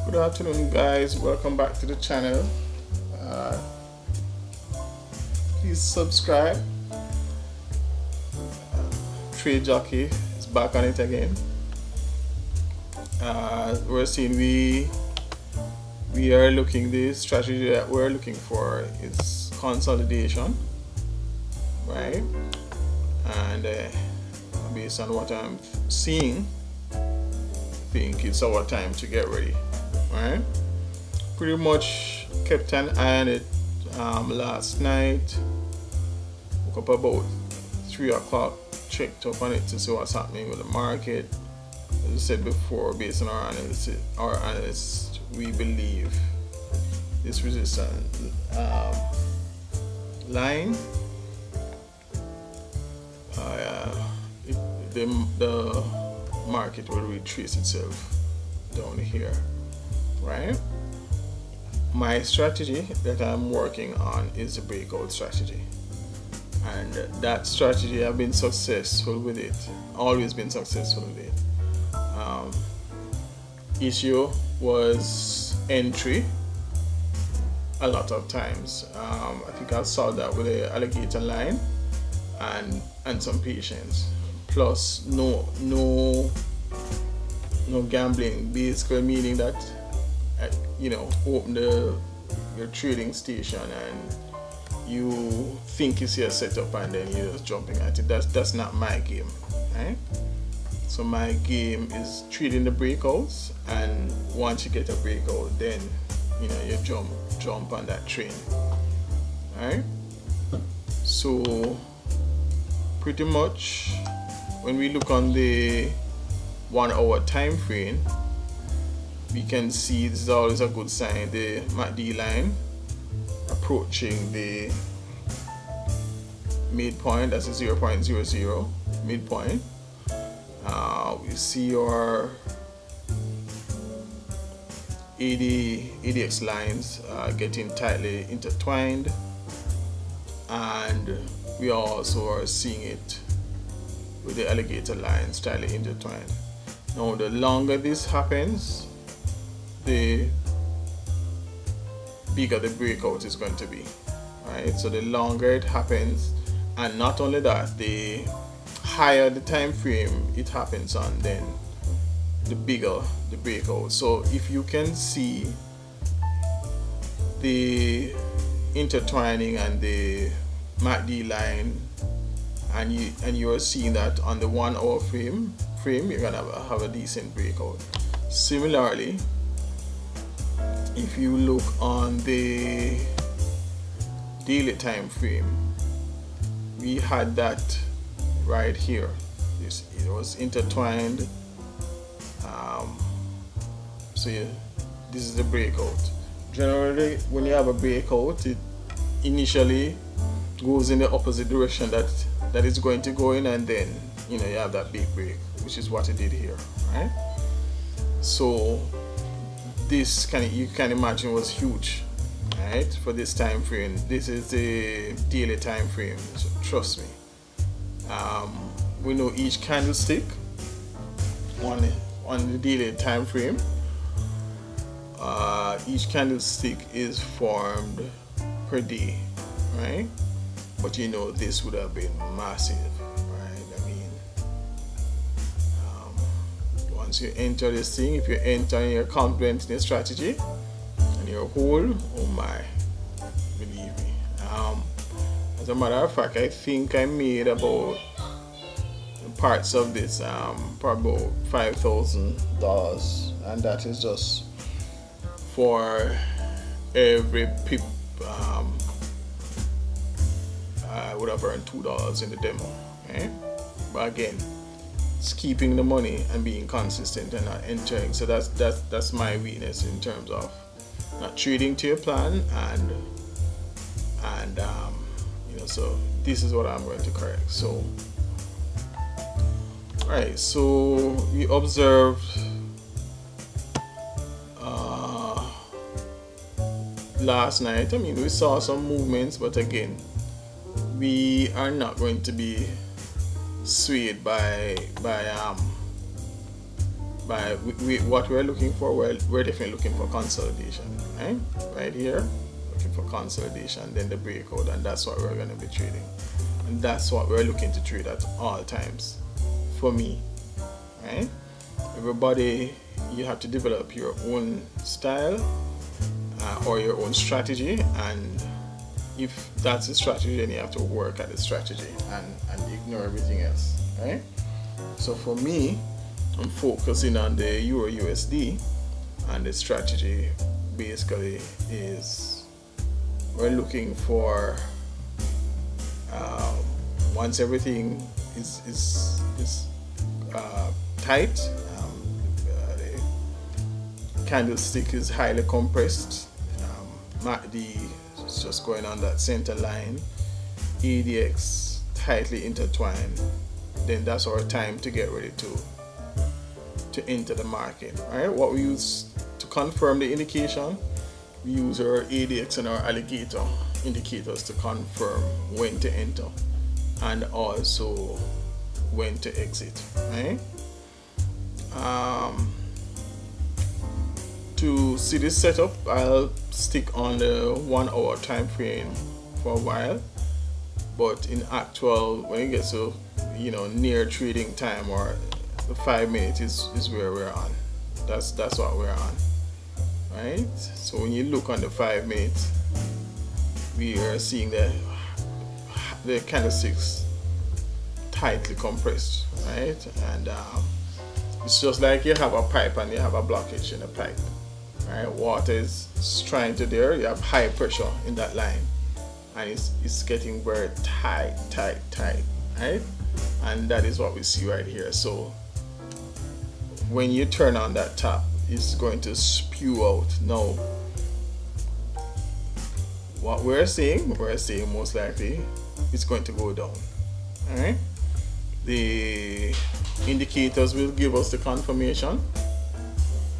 Good afternoon, guys. Welcome back to the channel. Please subscribe. Trade Jockey is back on it again. We're seeing we are looking, the strategy that we're looking for is consolidation, right? And based on what I'm seeing, I think it's our time to get ready, right? Pretty much kept an eye on it last night. Woke up about 3 o'clock, checked up on it to see what's happening with the market. As I said before, based on our analysis, we believe this resistance line, the market will retrace itself down here, right? My strategy that I'm working on is a breakout strategy, and that strategy I've been successful with it, always been successful with it. Issue was entry a lot of times. I think I saw that with the alligator line and some patience, plus no gambling, basically meaning that open your trading station and you think you see a setup and then you're just jumping at it. That's not my game, right? So my game is trading the breakouts, and once you get a breakout, then you jump on that train, right? So pretty much when we look on the 1 hour time frame, we can see this is always a good sign, the MACD line approaching the midpoint. That's a 0.00 midpoint. We see our ADX lines getting tightly intertwined, and we also are seeing it with the alligator lines tightly intertwined. Now, the longer this happens, the bigger the breakout is going to be, right? So the longer it happens, and not only that, the higher the time frame it happens on, then the bigger the breakout. So if you can see the intertwining and the MACD line, and you are seeing that on the 1 hour frame, you're gonna have a decent breakout. Similarly, if you look on the daily time frame, we had that right here. It was intertwined. So this is the breakout. Generally, when you have a breakout, it initially goes in the opposite direction that it's going to go in, and then you have that big break, which is what it did here, right? So this you can imagine was huge, right? For this time frame. This is the daily time frame, so trust me. We know each candlestick on the daily time frame, each candlestick is formed per day, right? But this would have been massive, right? I mean, once you enter this thing, if you enter and you're confident in your strategy and your whole, oh my, believe me. As a matter of fact, I think I made about parts of this for about $5,000, and that is just for every pip. I would have earned $2 in the demo, okay? But again, it's keeping the money and being consistent and not entering. So that's my weakness in terms of not trading to your plan, and so this is what I'm going to correct. So right, so we observed last night. I mean, we saw some movements, but again, we are not going to be swayed by what we're looking for, we're definitely looking for consolidation, right here, looking for consolidation, then the breakout, and that's what we're going to be trading, and that's what we're looking to trade at all times. For me, right? Everybody, you have to develop your own style or your own strategy, and if that's the strategy, then you have to work at the strategy and ignore everything else, right? So for me, I'm focusing on the Euro USD, and the strategy basically is we're looking for once everything is tight, the candlestick is highly compressed, MACD is just going on that center line, ADX tightly intertwined, then that's our time to get ready to enter the market. Right? What we use to confirm the indication, we use our ADX and our alligator indicators to confirm when to enter and also when to exit. Right? To see this setup, I'll stick on the 1 hour time frame for a while, but in actual, when it gets to near trading time, or the 5 minutes is where we're on. That's what we're on, right? So when you look on the 5 minutes, we are seeing the candlesticks tightly compressed, right? And it's just like you have a pipe and you have a blockage in the pipe, right? Water is trying to there, you have high pressure in that line, and it's getting very tight, right? And that is what we see right here. So when you turn on that tap, it's going to spew out. Now, what we're saying most likely it's going to go down. All right. The indicators will give us the confirmation.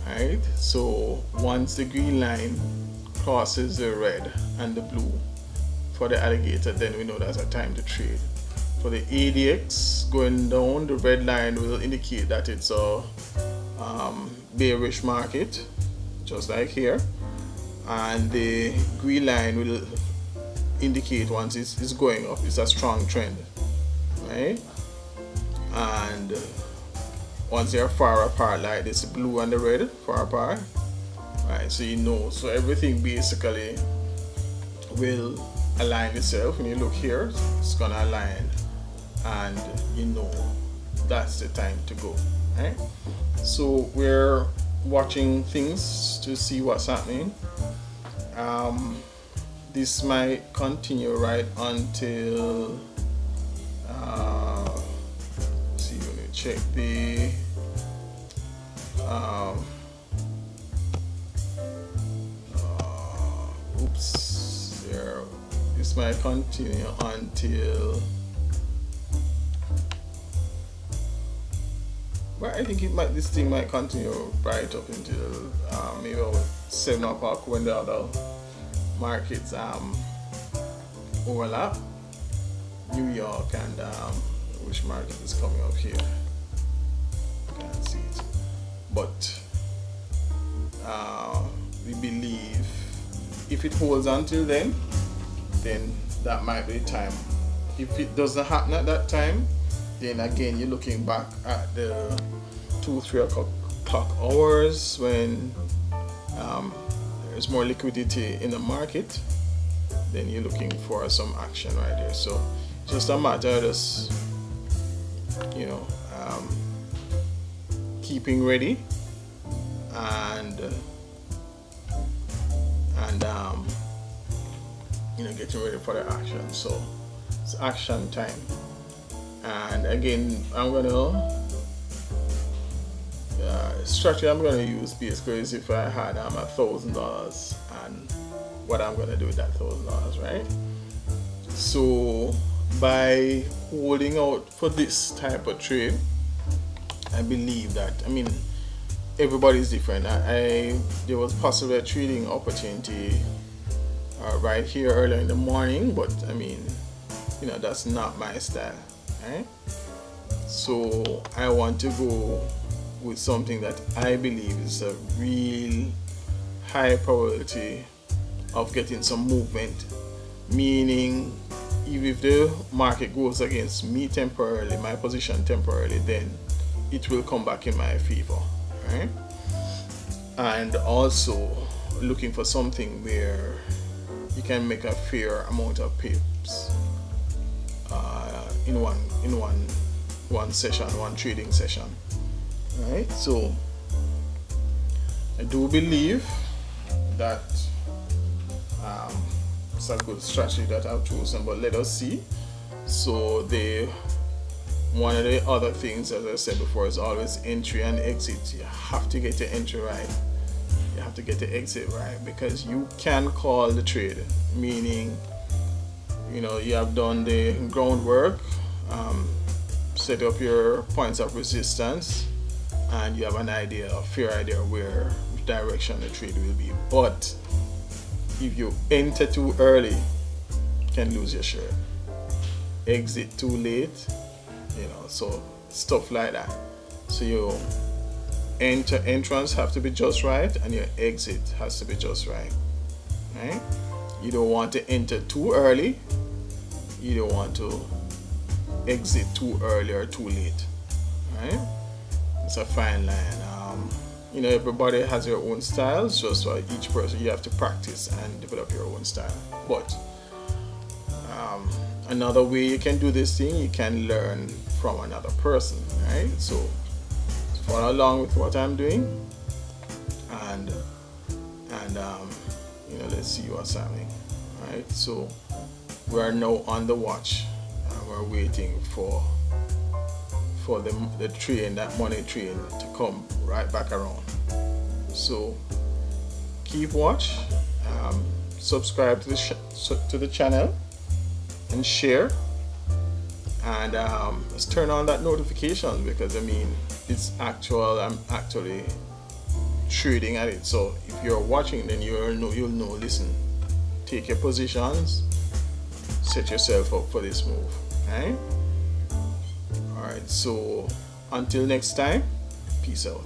All right. So once the green line crosses the red and the blue for the alligator, then we know that's a time to trade. For the ADX going down, the red line will indicate that it's a bearish market, just like here, and the green line will indicate once it's going up, it's a strong trend, right? And once they're far apart, like this blue and the red far apart, right? So so everything basically will align itself. When you look here, it's gonna align, and that's the time to go, right? So we're watching things to see what's happening. This might continue right until see, when you check the oops, there. This might continue until, well, I think this thing might continue right up until maybe about 7 o'clock when the other markets overlap. New York and which market is coming up here? Can't see it, but we believe if it holds until then that might be the time. If it doesn't happen at that time, then again you're looking back at the 2-3 o'clock hours when there's more liquidity in the market. Then you're looking for some action right there. So just a matter of just keeping ready and getting ready for the action. So it's action time. And again, I'm gonna strategy I'm gonna use basically is if I had $1,000 and what I'm gonna do with that $1,000, right? So by holding out for this type of trade, I believe that, everybody's different. There was possibly a trading opportunity right here earlier in the morning, but that's not my style, right? So I want to go with something that I believe is a real high probability of getting some movement, meaning even if the market goes against me temporarily, my position temporarily, then it will come back in my favor, right? And also looking for something where you can make a fair amount of pips in one session, one trading session, right? So I do believe that it's a good strategy that I've chosen, but let us see. So one of the other things, as I said before, is always entry and exit. You have to get your entry right, you have to get the exit right, because you can call the trade, meaning you have done the groundwork, set up your points of resistance, and you have an idea, a fair idea where which direction the trade will be. But if you enter too early, you can lose your shirt. Exit too late, so stuff like that. So your entrance have to be just right, and your exit has to be just right. Right? You don't want to enter too early. You don't want to exit too early or too late. Right? It's a fine line. Everybody has their own styles. Just for each person, you have to practice and develop your own style. But another way you can do this thing, you can learn from another person, right? So follow along with what I'm doing, and let's see what's happening. Right? So we are now on the watch, and we're waiting for the train, that money train, to come right back around. So keep watch, subscribe to the channel, and share, and let's turn on that notification, because it's actual. I'm actually trading at it. So if you're watching, then you'll know. Listen, take your positions, set yourself up for this move. Right? All right. So until next time, peace out.